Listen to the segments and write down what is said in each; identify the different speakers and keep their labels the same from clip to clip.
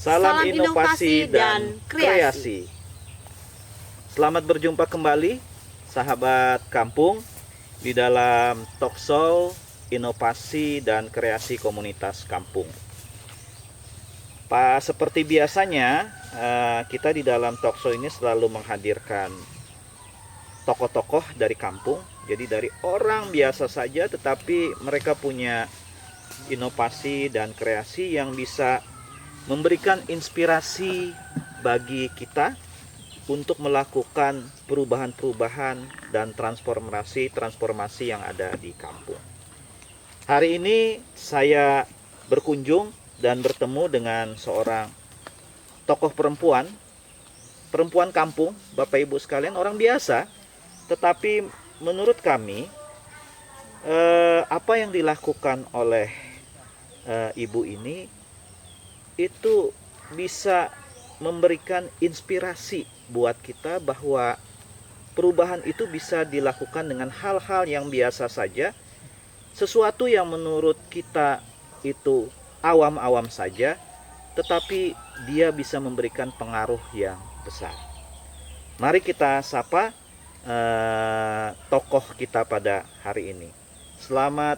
Speaker 1: Salam inovasi dan kreasi. Selamat berjumpa kembali sahabat kampung di dalam talk show inovasi dan kreasi komunitas kampung. Seperti biasanya kita di dalam talk show ini selalu menghadirkan tokoh-tokoh dari kampung. Jadi dari orang biasa saja tetapi mereka punya inovasi dan kreasi yang bisa memberikan inspirasi bagi kita untuk melakukan perubahan-perubahan dan transformasi yang ada di kampung. Hari ini saya berkunjung dan bertemu dengan seorang tokoh perempuan kampung, Bapak Ibu sekalian, orang biasa, tetapi menurut kami apa yang dilakukan oleh ibu ini itu bisa memberikan inspirasi buat kita bahwa perubahan itu bisa dilakukan dengan hal-hal yang biasa saja, sesuatu yang menurut kita itu awam-awam saja, tetapi dia bisa memberikan pengaruh yang besar. Mari kita sapa tokoh kita pada hari ini. Selamat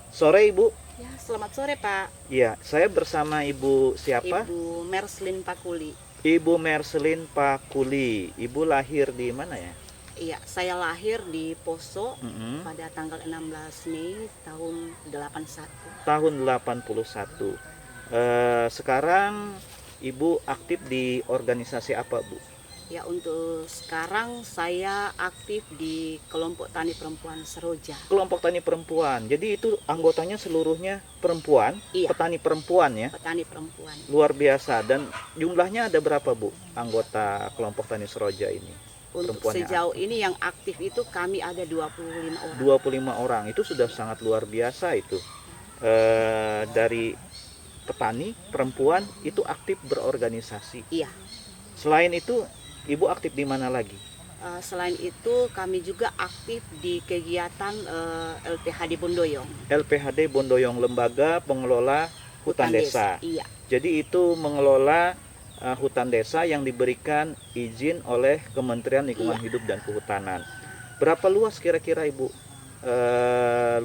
Speaker 1: sore Ibu.
Speaker 2: Ya, selamat sore Pak.
Speaker 1: Iya, saya bersama Ibu siapa?
Speaker 2: Ibu Merslin Pakuli.
Speaker 1: Ibu Merslin Pakuli. Ibu lahir di mana ya?
Speaker 2: Iya, saya lahir di Poso pada tanggal 16 Mei tahun 81.
Speaker 1: Tahun 81. Sekarang Ibu aktif di organisasi apa, Bu?
Speaker 2: Ya, untuk sekarang saya aktif di kelompok tani perempuan Seroja.
Speaker 1: Kelompok tani perempuan. Jadi itu anggotanya seluruhnya perempuan,
Speaker 2: Iya.
Speaker 1: Petani perempuan ya.
Speaker 2: Petani perempuan.
Speaker 1: Luar biasa. Dan jumlahnya ada berapa, Bu, anggota kelompok tani Seroja ini?
Speaker 2: Untuk sejauh ini yang aktif itu kami ada 25 orang.
Speaker 1: 25 orang. Itu sudah sangat luar biasa itu. Dari petani perempuan itu aktif berorganisasi.
Speaker 2: Iya.
Speaker 1: Selain itu Ibu aktif di mana lagi?
Speaker 2: Selain itu kami juga aktif di kegiatan LPHD Bondoyong.
Speaker 1: LPHD Bondoyong, Lembaga Pengelola Hutan Desa.
Speaker 2: Iya.
Speaker 1: Jadi itu mengelola hutan desa yang diberikan izin oleh Kementerian Lingkungan Hidup dan Kehutanan. Berapa luas kira-kira Ibu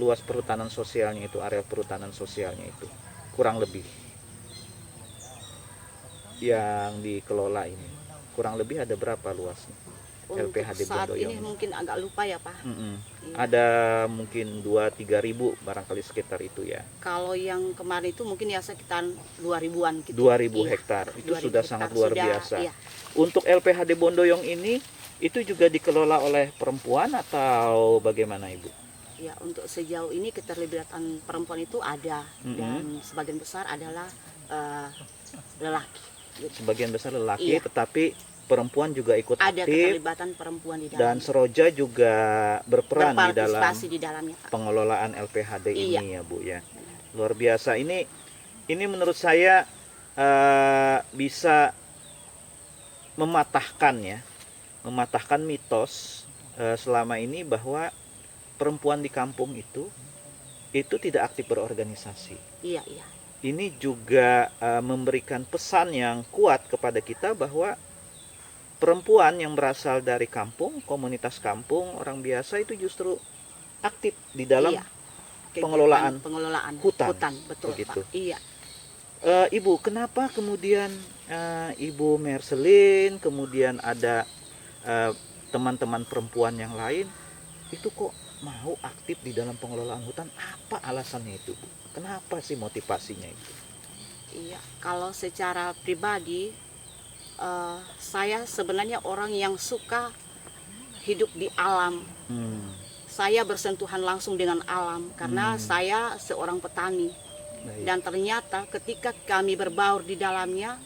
Speaker 1: luas perhutanan sosialnya itu, area perhutanan sosialnya itu? Kurang lebih yang dikelola ini. Kurang lebih ada berapa luasnya?
Speaker 2: Untuk
Speaker 1: LPHD
Speaker 2: saat
Speaker 1: Bondoyong
Speaker 2: ini mungkin agak lupa ya Pak. Iya.
Speaker 1: Ada mungkin 2-3 ribu barangkali sekitar itu ya.
Speaker 2: Kalau yang kemarin itu mungkin ya sekitar 2.000-an gitu.
Speaker 1: 2.000
Speaker 2: Iya.
Speaker 1: hektar. Itu
Speaker 2: 2.000
Speaker 1: sudah
Speaker 2: hektar.
Speaker 1: sangat luar biasa.
Speaker 2: Iya.
Speaker 1: Untuk LPHD Bondoyong ini itu juga dikelola oleh perempuan atau bagaimana Ibu?
Speaker 2: Ya, untuk sejauh ini keterlibatan perempuan itu ada dan sebagian besar adalah lelaki. Gitu.
Speaker 1: Sebagian besar lelaki,
Speaker 2: Iya.
Speaker 1: tetapi perempuan juga ikut
Speaker 2: Ada
Speaker 1: aktif.
Speaker 2: keterlibatan perempuan di
Speaker 1: Dan
Speaker 2: dalam.
Speaker 1: Seroja juga berperan di dalam
Speaker 2: Berpartisipasi di dalamnya Pak.
Speaker 1: pengelolaan LPHD
Speaker 2: Iya.
Speaker 1: ini ya Bu ya. Luar biasa. Ini menurut saya bisa mematahkan mitos selama ini bahwa perempuan di kampung itu tidak aktif berorganisasi.
Speaker 2: Iya, iya.
Speaker 1: Ini juga memberikan pesan yang kuat kepada kita bahwa perempuan yang berasal dari kampung, komunitas kampung, orang biasa itu justru aktif di dalam pengelolaan hutan.
Speaker 2: Betul
Speaker 1: begitu.
Speaker 2: Pak. Iya.
Speaker 1: Ibu, kenapa kemudian Ibu Merslin, kemudian ada teman-teman perempuan yang lain itu kok mau aktif di dalam pengelolaan hutan? Apa alasannya itu, Bu? Kenapa sih motivasinya itu?
Speaker 2: Iya, kalau secara pribadi saya sebenarnya orang yang suka hidup di alam. Saya bersentuhan langsung dengan alam karena saya seorang petani.
Speaker 1: Baik.
Speaker 2: Dan ternyata ketika kami berbaur di dalamnya,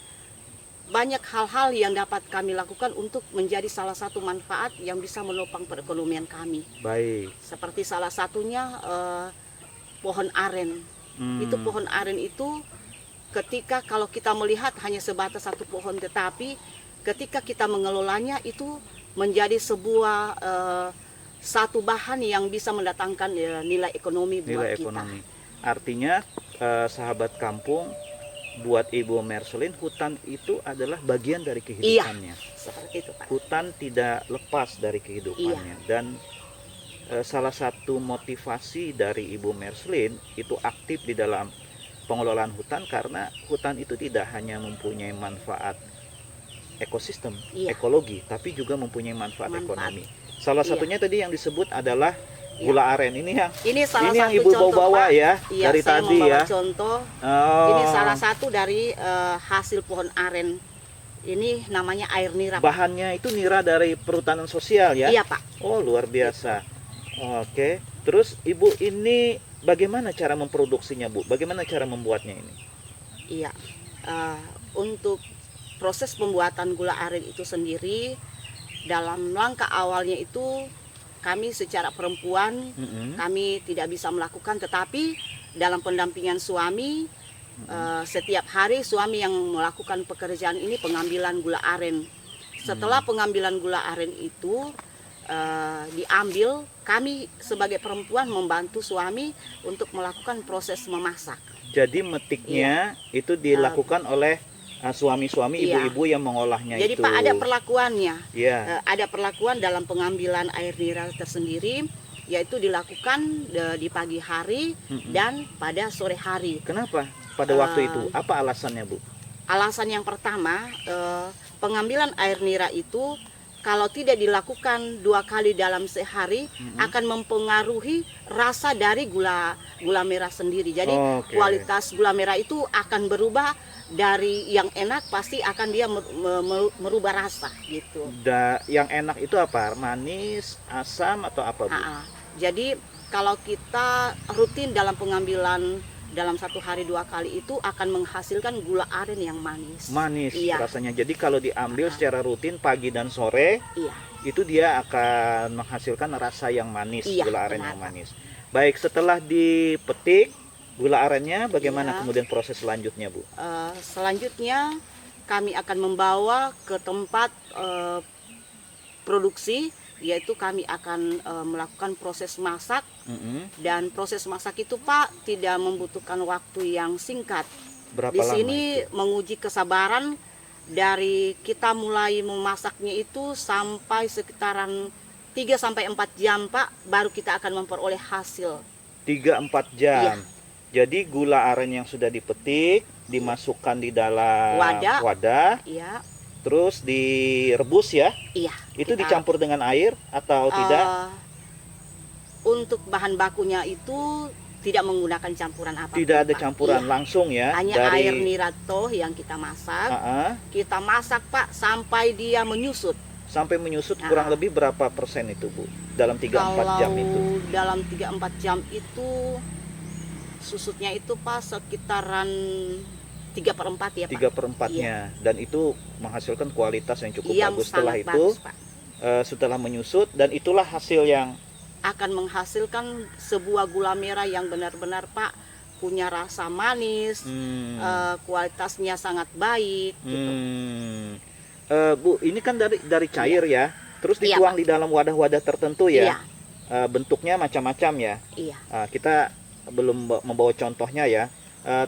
Speaker 2: banyak hal-hal yang dapat kami lakukan untuk menjadi salah satu manfaat yang bisa menopang perekonomian kami.
Speaker 1: Baik.
Speaker 2: Seperti salah satunya pohon aren. Itu pohon aren itu ketika kalau kita melihat hanya sebatas satu pohon, tetapi ketika kita mengelolanya itu menjadi sebuah satu bahan yang bisa mendatangkan nilai ekonomi buat kita.
Speaker 1: Artinya sahabat kampung, buat Ibu Marceline hutan itu adalah bagian dari kehidupannya.
Speaker 2: Seperti itu, Pak.
Speaker 1: Hutan tidak lepas dari kehidupannya. Dan salah satu motivasi dari Ibu Marceline itu aktif di dalam pengelolaan hutan karena hutan itu tidak hanya mempunyai manfaat ekosistem, ekologi, tapi juga mempunyai manfaat ekonomi. Salah satunya tadi yang disebut adalah gula aren. Ini
Speaker 2: salah
Speaker 1: ini yang
Speaker 2: satu
Speaker 1: Ibu
Speaker 2: contoh,
Speaker 1: bawa
Speaker 2: Pak.
Speaker 1: ya
Speaker 2: Iya,
Speaker 1: dari
Speaker 2: saya
Speaker 1: tadi
Speaker 2: membawa
Speaker 1: ya.
Speaker 2: contoh.
Speaker 1: Oh.
Speaker 2: Ini salah satu dari hasil pohon aren. Ini namanya air nira.
Speaker 1: Bahannya itu nira dari perhutanan sosial ya?
Speaker 2: Iya, Pak.
Speaker 1: Oh, luar biasa. Oke. Terus Ibu ini bagaimana cara memproduksinya, Bu? Bagaimana cara membuatnya ini?
Speaker 2: Iya. Untuk proses pembuatan gula aren itu sendiri, dalam langkah awalnya itu kami secara perempuan kami tidak bisa melakukan, tetapi dalam pendampingan suami setiap hari suami yang melakukan pekerjaan ini, pengambilan gula aren. Setelah pengambilan gula aren itu diambil, kami sebagai perempuan membantu suami untuk melakukan proses memasak.
Speaker 1: Jadi metiknya itu dilakukan oleh suami-suami, ibu-ibu yang mengolahnya.
Speaker 2: Jadi
Speaker 1: itu.
Speaker 2: Pak, ada perlakuannya.
Speaker 1: Iya.
Speaker 2: Ada perlakuan dalam pengambilan air nira tersendiri, yaitu dilakukan di pagi hari dan pada sore hari.
Speaker 1: Kenapa pada waktu itu? Apa alasannya, Bu?
Speaker 2: Alasan yang pertama, pengambilan air nira itu kalau tidak dilakukan 2 kali dalam sehari akan mempengaruhi rasa dari gula merah sendiri. Jadi kualitas gula merah itu akan berubah, dari yang enak pasti akan dia merubah rasa gitu.
Speaker 1: Yang enak itu apa? Manis, asam atau apa, Bu?
Speaker 2: Jadi kalau kita rutin dalam pengambilan dalam 1 hari 2 kali itu akan menghasilkan gula aren yang manis.
Speaker 1: Manis rasanya. Jadi kalau diambil secara rutin pagi dan sore, itu dia akan menghasilkan rasa yang manis, gula aren yang manis. Baik, setelah dipetik gula arennya, bagaimana kemudian proses selanjutnya, Bu?
Speaker 2: Selanjutnya kami akan membawa ke tempat produksi, yaitu kami akan melakukan proses masak. Dan proses masak itu, Pak, tidak membutuhkan waktu yang singkat.
Speaker 1: Berapa
Speaker 2: di
Speaker 1: lama
Speaker 2: sini
Speaker 1: itu?
Speaker 2: Menguji kesabaran dari kita mulai memasaknya itu sampai sekitaran 3-4 jam, Pak, baru kita akan memperoleh hasil.
Speaker 1: 3-4 jam. Jadi gula aren yang sudah dipetik dimasukkan di dalam wadah. Terus direbus ya?
Speaker 2: Iya.
Speaker 1: Itu dicampur dengan air atau tidak?
Speaker 2: Untuk bahan bakunya itu tidak menggunakan campuran apa-apa.
Speaker 1: Tidak ada campuran, langsung ya?
Speaker 2: Hanya air nira toh yang kita masak. Kita masak, Pak, sampai dia menyusut.
Speaker 1: Sampai menyusut kurang lebih berapa persen itu, Bu? Dalam 3-4 jam itu?
Speaker 2: Dalam 3-4 jam itu susutnya itu, Pak, sekitaran 3/4 ya, Pak.
Speaker 1: 3/4-nya. Dan itu menghasilkan kualitas yang cukup bagus. Setelah itu
Speaker 2: bagus, Pak.
Speaker 1: Setelah menyusut, dan itulah hasil yang
Speaker 2: akan menghasilkan sebuah gula merah yang benar-benar, Pak, punya rasa manis, kualitasnya sangat baik gitu.
Speaker 1: Bu, ini kan dari cair ya, terus dituang di dalam wadah-wadah tertentu ya. Bentuknya macam-macam ya. Kita belum membawa contohnya ya,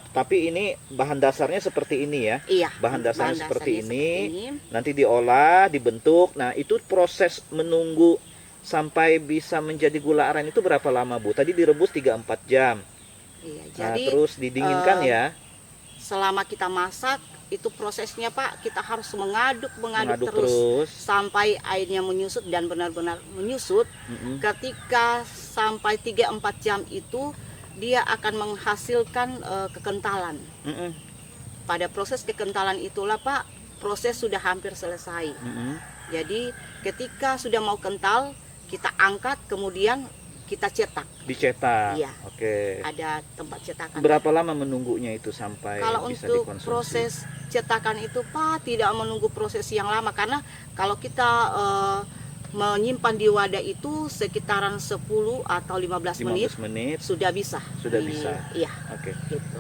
Speaker 1: tapi ini bahan dasarnya seperti ini ya. Bahan dasarnya seperti ini. Nanti diolah, dibentuk. Nah, itu proses menunggu sampai bisa menjadi gula aren itu berapa lama, Bu? Tadi direbus 3-4 jam. Jadi terus didinginkan ya.
Speaker 2: Selama kita masak itu prosesnya, Pak, kita harus mengaduk terus sampai airnya menyusut dan benar-benar menyusut. Ketika sampai 3-4 jam itu dia akan menghasilkan kekentalan. Pada proses kekentalan itulah, Pak, proses sudah hampir selesai. Jadi ketika sudah mau kental, kita angkat, kemudian kita cetak.
Speaker 1: Dicetak.
Speaker 2: Iya.
Speaker 1: Oke.
Speaker 2: Ada tempat cetakan.
Speaker 1: Berapa lama menunggunya itu sampai
Speaker 2: kalau
Speaker 1: bisa
Speaker 2: untuk
Speaker 1: dikonsumsi?
Speaker 2: Proses cetakan itu, Pak, tidak menunggu proses yang lama, karena kalau kita menyimpan di wadah itu sekitaran 10 atau 15 menit sudah bisa.
Speaker 1: Bisa.
Speaker 2: Iya.
Speaker 1: Oke.
Speaker 2: Gitu.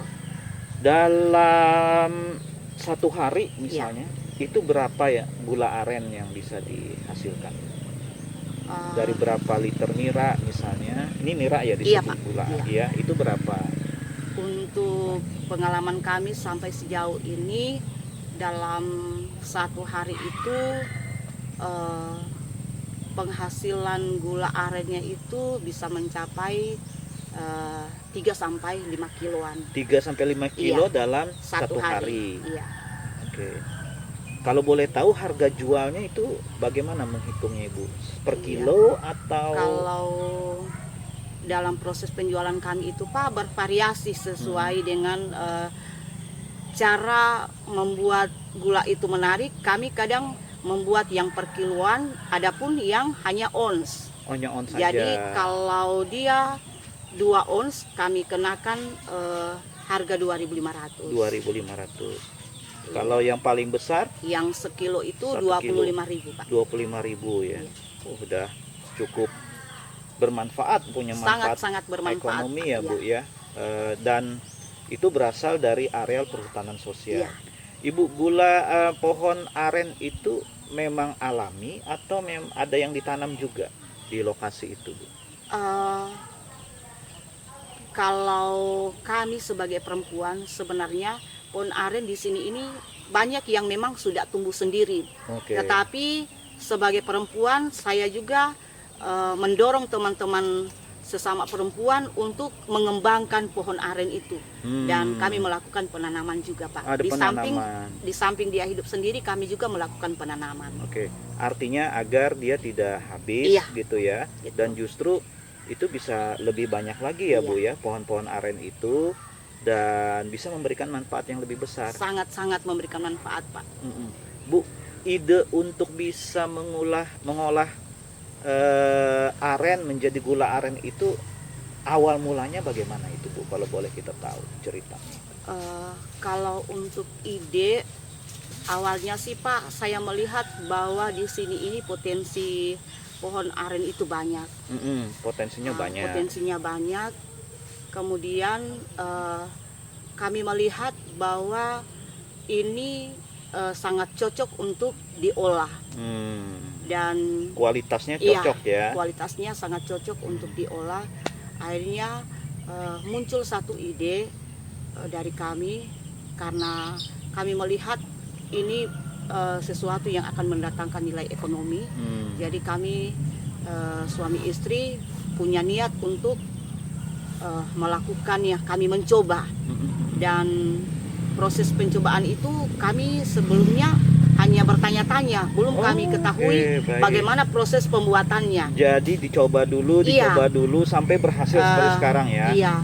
Speaker 1: Dalam 1 hari misalnya, itu berapa ya gula aren yang bisa dihasilkan? Dari berapa liter nira misalnya? Ini nira ya disebut,
Speaker 2: Pak.
Speaker 1: gula. Iya, itu berapa?
Speaker 2: Untuk pengalaman kami sampai sejauh ini dalam satu hari itu penghasilan gula arennya itu bisa mencapai 3 sampai 5 kiloan
Speaker 1: 3 sampai 5 kilo
Speaker 2: Iya.
Speaker 1: dalam satu hari.
Speaker 2: Iya.
Speaker 1: Oke. Kalau boleh tahu harga jualnya itu bagaimana menghitungnya Ibu? Per
Speaker 2: Iya.
Speaker 1: kilo atau
Speaker 2: Kalau dalam proses penjualan kami itu Pak bervariasi sesuai dengan cara membuat gula itu menarik. Kami kadang membuat yang per kiloan, adapun yang hanya ons.
Speaker 1: hanya on saja?
Speaker 2: Jadi kalau dia 2 ons kami kenakan harga 2.500.
Speaker 1: 2.500. Kalau yang paling besar
Speaker 2: Yang sekilo itu
Speaker 1: 1 kilo.
Speaker 2: 25.000 Pak.
Speaker 1: 25.000 ya.
Speaker 2: Iya.
Speaker 1: Udah cukup bermanfaat, punya manfaat
Speaker 2: Sangat-sangat bermanfaat.
Speaker 1: ekonomi
Speaker 2: Pak.
Speaker 1: ya Bu ya. Dan itu berasal dari areal perhutanan sosial.
Speaker 2: Iya.
Speaker 1: Ibu, gula pohon aren itu memang alami atau ada yang ditanam juga di lokasi itu Bu?
Speaker 2: Kalau kami sebagai perempuan sebenarnya pohon aren di sini ini banyak yang memang sudah tumbuh sendiri.
Speaker 1: Oke.
Speaker 2: Tetapi sebagai perempuan saya juga mendorong teman-teman sesama perempuan untuk mengembangkan pohon aren itu. Dan kami melakukan penanaman juga Pak.
Speaker 1: Ada
Speaker 2: Di samping dia hidup sendiri kami juga melakukan penanaman.
Speaker 1: Oke, artinya agar dia tidak habis
Speaker 2: Iya.
Speaker 1: gitu ya,
Speaker 2: Gitu.
Speaker 1: dan justru itu bisa lebih banyak lagi ya
Speaker 2: Iya.
Speaker 1: Bu ya, pohon-pohon aren itu, dan bisa memberikan manfaat yang lebih besar.
Speaker 2: Sangat-sangat memberikan manfaat Pak.
Speaker 1: Bu, ide untuk bisa mengolah aren menjadi gula aren itu awal mulanya bagaimana itu Bu? Kalau boleh kita tahu ceritanya.
Speaker 2: Kalau untuk ide awalnya sih Pak, saya melihat bahwa di sini ini potensi pohon aren itu banyak.
Speaker 1: Potensinya banyak.
Speaker 2: Potensinya banyak. Kemudian kami melihat bahwa ini sangat cocok untuk diolah dan
Speaker 1: Kualitasnya
Speaker 2: iya,
Speaker 1: cocok ya.
Speaker 2: kualitasnya sangat cocok untuk diolah. Akhirnya muncul satu ide dari kami karena kami melihat ini sesuatu yang akan mendatangkan nilai ekonomi. Jadi kami suami istri punya niat untuk melakukannya. Kami mencoba dan proses pencobaan itu kami sebelumnya hanya bertanya-tanya, belum kami ketahui
Speaker 1: baik.
Speaker 2: bagaimana proses pembuatannya.
Speaker 1: Jadi dicoba dulu
Speaker 2: Iya.
Speaker 1: sampai berhasil seperti sekarang ya.
Speaker 2: Iya.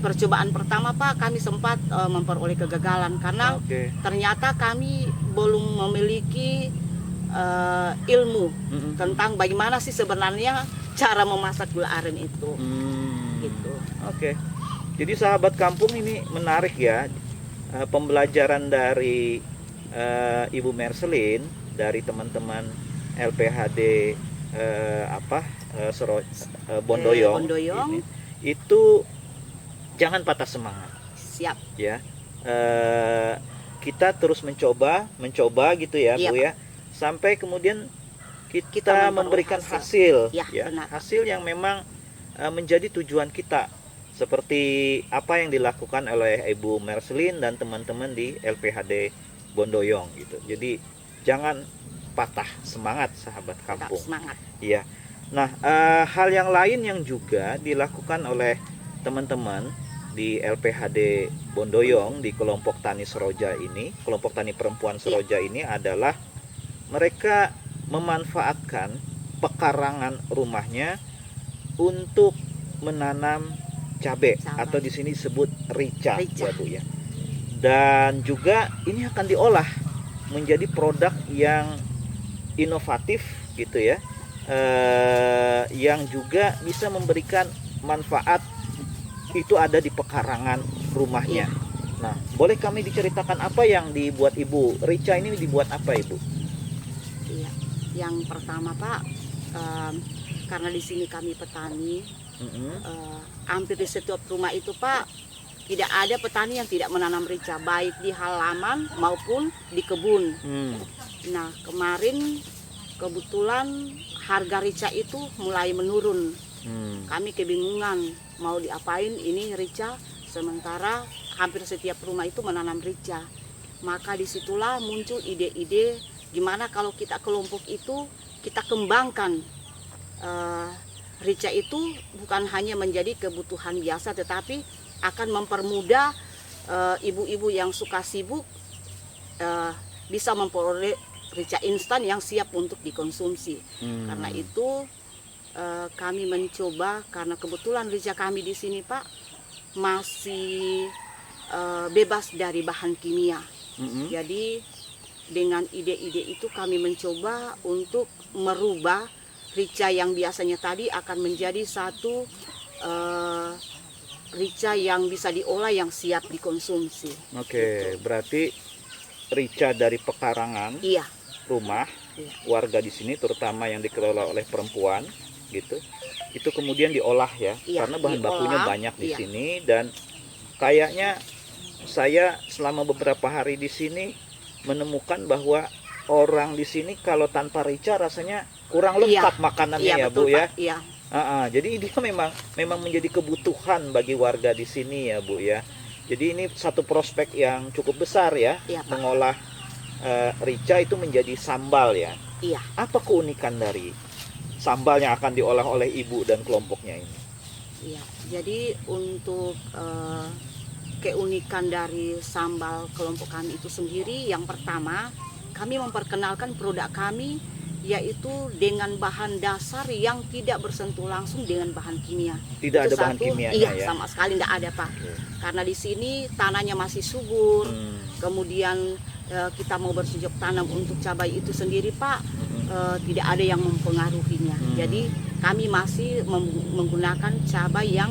Speaker 2: Percobaan pertama Pak kami sempat memperoleh kegagalan karena
Speaker 1: Oke.
Speaker 2: ternyata kami belum memiliki ilmu tentang bagaimana sih sebenarnya cara memasak gula aren itu. Gitu.
Speaker 1: Oke. Jadi sahabat kampung, ini menarik ya, pembelajaran dari Ibu Merselin, dari teman-teman LPHD Bondoyong.
Speaker 2: Bondoyong.
Speaker 1: Ini, itu jangan patah semangat
Speaker 2: Siap.
Speaker 1: ya. Kita terus mencoba gitu ya
Speaker 2: Iya,
Speaker 1: Bu ya, sampai kemudian kita
Speaker 2: Kita memperoleh
Speaker 1: memberikan
Speaker 2: hasil.
Speaker 1: hasil
Speaker 2: Ya, benar.
Speaker 1: hasil yang memang menjadi tujuan kita, seperti apa yang dilakukan oleh Ibu Merselin dan teman-teman di LPHD Bondoyong gitu. Jadi jangan patah semangat sahabat
Speaker 2: Tetap
Speaker 1: kampung.
Speaker 2: semangat.
Speaker 1: Iya. Nah, hal yang lain yang juga dilakukan oleh teman-teman di LPHD Bondoyong di kelompok tani Seroja ini, kelompok tani perempuan Seroja ini adalah mereka memanfaatkan pekarangan rumahnya untuk menanam cabai atau di sini disebut rica ya Bu ya. Dan juga ini akan diolah menjadi produk yang inovatif gitu ya, yang juga bisa memberikan manfaat. Itu ada di pekarangan rumahnya. Nah, boleh kami diceritakan apa yang dibuat Ibu? Rica ini dibuat apa Ibu?
Speaker 2: Iya. Yang pertama Pak, karena di sini kami petani, hampir di setiap rumah itu Pak tidak ada petani yang tidak menanam rica, baik di halaman maupun di kebun. Nah, kemarin kebetulan harga rica itu mulai menurun. Kami kebingungan mau diapain ini rica Sementara hampir setiap rumah itu menanam rica. Maka disitulah muncul ide-ide gimana kalau kita kelompok itu kita kembangkan rica itu bukan hanya menjadi kebutuhan biasa, tetapi akan mempermudah ibu-ibu yang suka sibuk bisa memperoleh rica instan yang siap untuk dikonsumsi. Karena itu kami mencoba, karena kebetulan rica kami di sini Pak masih bebas dari bahan kimia. Jadi dengan ide-ide itu kami mencoba untuk merubah rica yang biasanya tadi akan menjadi satu rica yang bisa diolah yang siap dikonsumsi.
Speaker 1: Oke, berarti rica dari pekarangan
Speaker 2: Iya.
Speaker 1: rumah
Speaker 2: Iya.
Speaker 1: warga di sini, terutama yang dikelola oleh perempuan, gitu. Itu kemudian diolah ya,
Speaker 2: Iya,
Speaker 1: karena bahan
Speaker 2: diolah,
Speaker 1: bakunya banyak di
Speaker 2: iya.
Speaker 1: sini, dan kayaknya saya selama beberapa hari di sini menemukan bahwa orang di sini kalau tanpa rica rasanya kurang lengkap makanannya
Speaker 2: Iya,
Speaker 1: ya
Speaker 2: betul,
Speaker 1: Bu ya.
Speaker 2: Pak. Iya.
Speaker 1: Jadi dia memang menjadi kebutuhan bagi warga di sini ya Bu ya. Jadi ini satu prospek yang cukup besar ya,
Speaker 2: Iya, Pak.
Speaker 1: mengolah rica itu menjadi sambal ya.
Speaker 2: Iya.
Speaker 1: Apa keunikan dari sambal yang akan diolah oleh ibu dan kelompoknya ini?
Speaker 2: Iya. Jadi untuk keunikan dari sambal kelompok kami itu sendiri, yang pertama kami memperkenalkan produk kami yaitu dengan bahan dasar yang tidak bersentuh langsung dengan bahan kimia.
Speaker 1: Tidak
Speaker 2: Itu
Speaker 1: ada bahan
Speaker 2: satu,
Speaker 1: kimianya
Speaker 2: iya,
Speaker 1: ya?
Speaker 2: sama sekali tidak ada Pak.
Speaker 1: Oke.
Speaker 2: Karena di sini tanahnya masih subur. Kemudian kita mau bercocok tanam untuk cabai itu sendiri Pak, tidak ada yang mempengaruhinya. Jadi kami masih menggunakan cabai yang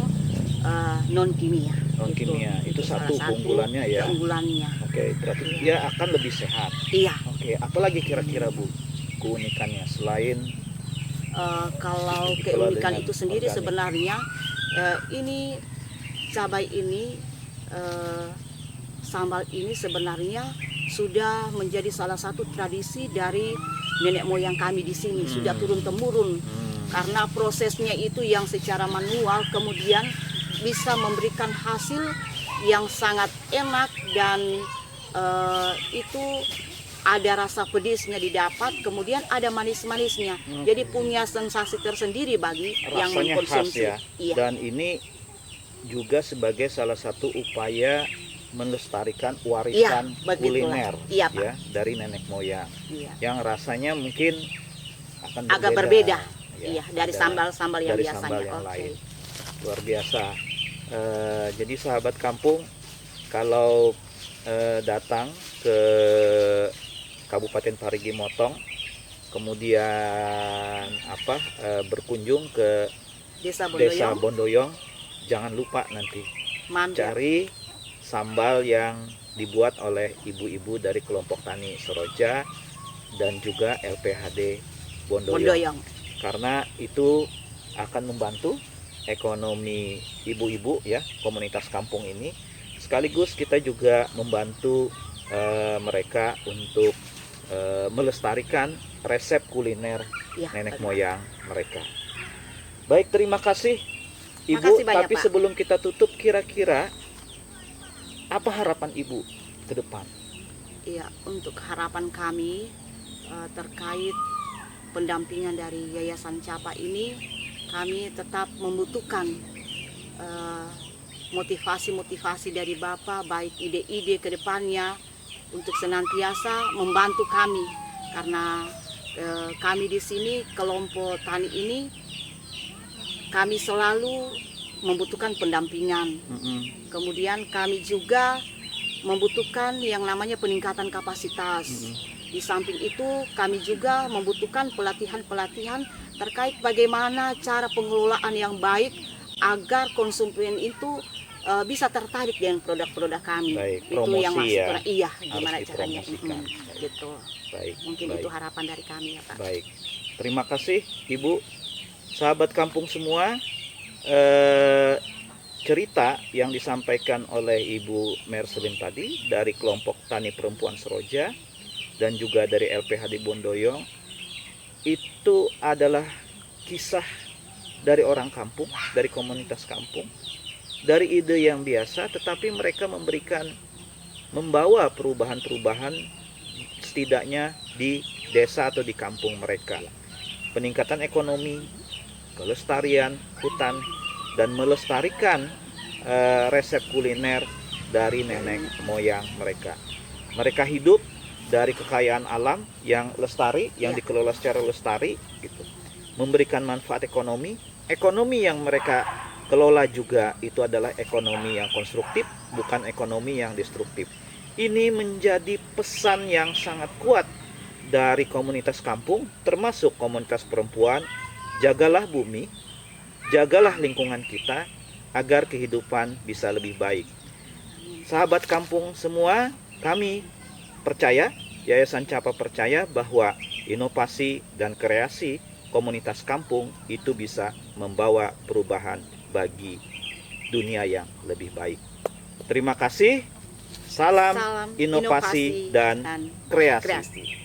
Speaker 2: non kimia.
Speaker 1: Non kimia itu
Speaker 2: salah
Speaker 1: satu keunggulannya ya.
Speaker 2: Keunggulannya.
Speaker 1: Oke, berarti dia akan lebih sehat.
Speaker 2: Iya.
Speaker 1: Oke, apalagi kira-kira Bu keunikannya selain
Speaker 2: kalau
Speaker 1: dikelola
Speaker 2: keunikan
Speaker 1: dengan
Speaker 2: itu sendiri
Speaker 1: organik?
Speaker 2: sebenarnya ini cabai ini sambal ini sebenarnya sudah menjadi salah satu tradisi dari nenek moyang kami di sini, sudah turun temurun. Karena prosesnya itu yang secara manual kemudian bisa memberikan hasil yang sangat enak, dan itu ada rasa pedisnya didapat, kemudian ada manis-manisnya. Jadi punya sensasi tersendiri bagi yang
Speaker 1: rasanya khas
Speaker 2: mengkonsumsi.
Speaker 1: ya.
Speaker 2: Iya.
Speaker 1: Dan ini juga sebagai salah satu upaya melestarikan warisan
Speaker 2: Iya, begitulah.
Speaker 1: kuliner
Speaker 2: Iya, Pak.
Speaker 1: ya dari nenek moyang.
Speaker 2: Iya.
Speaker 1: Yang rasanya mungkin akan
Speaker 2: Agak berbeda.
Speaker 1: Ya,
Speaker 2: Iya, dari
Speaker 1: ada-
Speaker 2: sambal-sambal yang
Speaker 1: dari
Speaker 2: biasanya.
Speaker 1: sambal yang
Speaker 2: Oke.
Speaker 1: lain. Luar biasa. Jadi sahabat kampung, kalau datang ke Kabupaten Parigi Motong, kemudian berkunjung ke
Speaker 2: Desa
Speaker 1: Desa
Speaker 2: Bondoyong,
Speaker 1: Bondoyong, jangan lupa nanti
Speaker 2: mampir.
Speaker 1: cari sambal yang dibuat oleh ibu-ibu dari kelompok tani Seroja dan juga LPHD Bondoyong.
Speaker 2: Bondoyong.
Speaker 1: Karena itu akan membantu ekonomi ibu-ibu ya, komunitas kampung ini, sekaligus kita juga membantu mereka untuk melestarikan resep kuliner
Speaker 2: Ya,
Speaker 1: nenek
Speaker 2: betul.
Speaker 1: moyang mereka. Baik, terima kasih Ibu.
Speaker 2: Makasih banyak,
Speaker 1: Tapi
Speaker 2: Pak.
Speaker 1: sebelum kita tutup, kira-kira apa harapan Ibu ke depan?
Speaker 2: Iya, untuk harapan kami terkait pendampingan dari Yayasan Capa ini, kami tetap membutuhkan motivasi-motivasi dari Bapak, baik ide-ide ke depannya untuk senantiasa membantu kami, karena kami di sini kelompok tani ini kami selalu membutuhkan pendampingan. Kemudian kami juga membutuhkan yang namanya peningkatan kapasitas. Di samping itu kami juga membutuhkan pelatihan-pelatihan terkait bagaimana cara pengelolaan yang baik agar konsumen itu bisa tertarik dengan produk-produk kami.
Speaker 1: Baik,
Speaker 2: Itu yang
Speaker 1: promosi ya.
Speaker 2: iya,
Speaker 1: Harus
Speaker 2: gimana caranya?
Speaker 1: dipromosikan.
Speaker 2: Gitu.
Speaker 1: Baik.
Speaker 2: Mungkin
Speaker 1: baik.
Speaker 2: itu harapan dari kami ya Pak.
Speaker 1: Baik, terima kasih Ibu. Sahabat kampung semua, cerita yang disampaikan oleh Ibu Merselin tadi dari kelompok tani perempuan Seroja dan juga dari LPHD Bondoyong itu adalah kisah dari orang kampung, dari komunitas kampung dari ide yang biasa, tetapi mereka membawa perubahan-perubahan setidaknya di desa atau di kampung mereka. Peningkatan ekonomi, kelestarian hutan, dan melestarikan resep kuliner dari nenek moyang mereka. Mereka hidup dari kekayaan alam yang lestari, yang dikelola secara lestari, gitu. Memberikan manfaat ekonomi. Ekonomi yang mereka kelola juga itu adalah ekonomi yang konstruktif, bukan ekonomi yang destruktif. Ini menjadi pesan yang sangat kuat dari komunitas kampung, termasuk komunitas perempuan. Jagalah bumi, jagalah lingkungan kita, agar kehidupan bisa lebih baik. Sahabat kampung semua, kami percaya, Yayasan Capa percaya bahwa inovasi dan kreasi komunitas kampung itu bisa membawa perubahan bagi dunia yang lebih baik. Terima kasih. Salam inovasi dan kreasi.